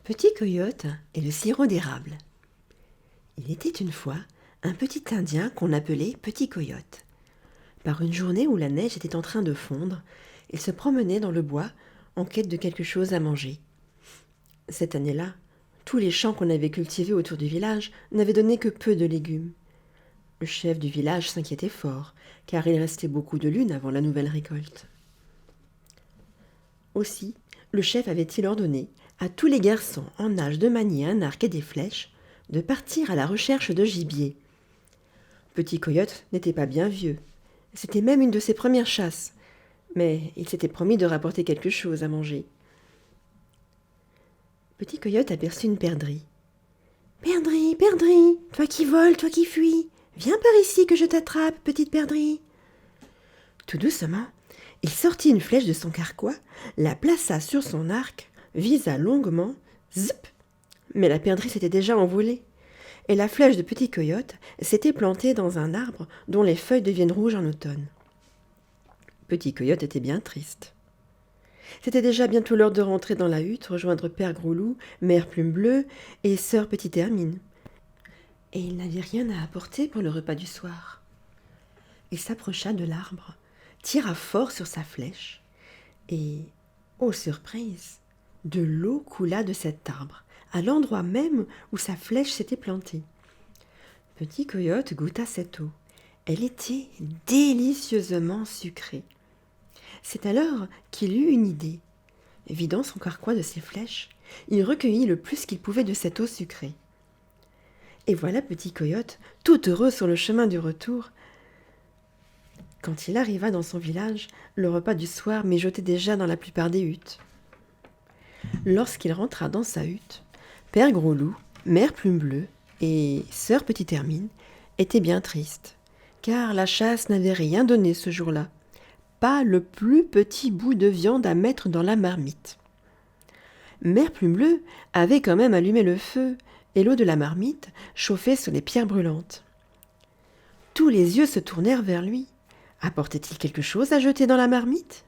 Petit Coyote et le sirop d'érable. Il était une fois un petit Indien qu'on appelait Petit Coyote. Par une journée où la neige était en train de fondre, il se promenait dans le bois en quête de quelque chose à manger. Cette année-là, tous les champs qu'on avait cultivés autour du village n'avaient donné que peu de légumes. Le chef du village s'inquiétait fort, car il restait beaucoup de lune avant la nouvelle récolte. Aussi, le chef avait-il ordonné à tous les garçons en âge de manier un arc et des flèches de partir à la recherche de gibier. Petit Coyote n'était pas bien vieux. C'était même une de ses premières chasses, mais il s'était promis de rapporter quelque chose à manger. Petit Coyote aperçut une perdrix. « Perdrix, perdrix, toi qui voles, toi qui fuis, viens par ici que je t'attrape, petite perdrix. » Tout doucement, il sortit une flèche de son carquois, la plaça sur son arc, visa longuement, zip. Mais la perdrix s'était déjà envolée, et la flèche de Petit Coyote s'était plantée dans un arbre dont les feuilles deviennent rouges en automne. Petit Coyote était bien triste. C'était déjà bientôt l'heure de rentrer dans la hutte, rejoindre Père Gros-Loup, Mère Plume Bleue et Sœur Petite Hermine. Et il n'avait rien à apporter pour le repas du soir. Il s'approcha de l'arbre, tira fort sur sa flèche, et, ô surprise, de l'eau coula de cet arbre, à l'endroit même où sa flèche s'était plantée. Petit Coyote goûta cette eau. Elle était délicieusement sucrée. C'est alors qu'il eut une idée. Vidant son carquois de ses flèches, il recueillit le plus qu'il pouvait de cette eau sucrée. Et voilà Petit Coyote, tout heureux sur le chemin du retour. Quand il arriva dans son village, le repas du soir mijotait déjà dans la plupart des huttes. Lorsqu'il rentra dans sa hutte, Père Gros-Loup, Mère Plume Bleue et Sœur Petite Hermine étaient bien tristes, car la chasse n'avait rien donné ce jour-là, pas le plus petit bout de viande à mettre dans la marmite. Mère Plume Bleue avait quand même allumé le feu, et l'eau de la marmite chauffait sur les pierres brûlantes. Tous les yeux se tournèrent vers lui. Apportait-il quelque chose à jeter dans la marmite ?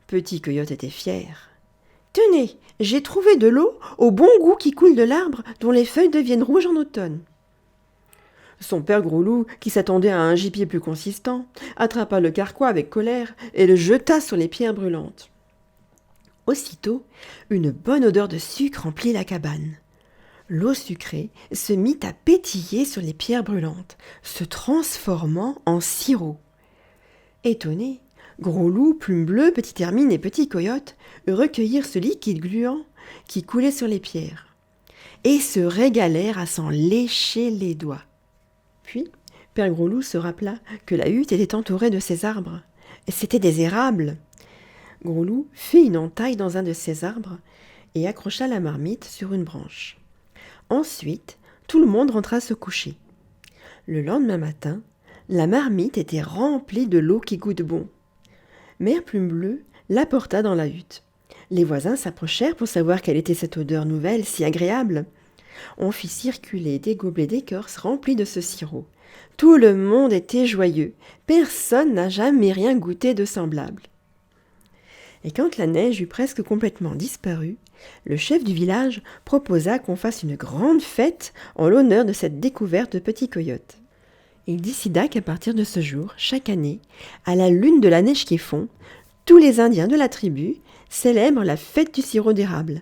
Petit Coyote était fier. « Tenez, j'ai trouvé de l'eau au bon goût qui coule de l'arbre dont les feuilles deviennent rouges en automne. » Son père Gros-Loup, qui s'attendait à un gibier plus consistant, attrapa le carquois avec colère et le jeta sur les pierres brûlantes. Aussitôt, une bonne odeur de sucre remplit la cabane. L'eau sucrée se mit à pétiller sur les pierres brûlantes, se transformant en sirop. Étonnés, Gros-Loup, Plume Bleue, Petite Hermine et Petit Coyote recueillirent ce liquide gluant qui coulait sur les pierres et se régalèrent à s'en lécher les doigts. Puis, Père Gros-Loup se rappela que la hutte était entourée de ces arbres. C'étaient des érables. Gros-Loup fit une entaille dans un de ces arbres et accrocha la marmite sur une branche. Ensuite, tout le monde rentra se coucher. Le lendemain matin, la marmite était remplie de l'eau qui goûte bon. Mère Plume Bleue l'apporta dans la hutte. Les voisins s'approchèrent pour savoir quelle était cette odeur nouvelle si agréable. On fit circuler des gobelets d'écorce remplis de ce sirop. Tout le monde était joyeux. Personne n'a jamais rien goûté de semblable. Et quand la neige eut presque complètement disparu, le chef du village proposa qu'on fasse une grande fête en l'honneur de cette découverte de Petit Coyote. Il décida qu'à partir de ce jour, chaque année, à la lune de la neige qui fond, tous les Indiens de la tribu célèbrent la fête du sirop d'érable.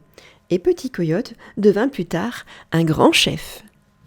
Et Petit Coyote devint plus tard un grand chef.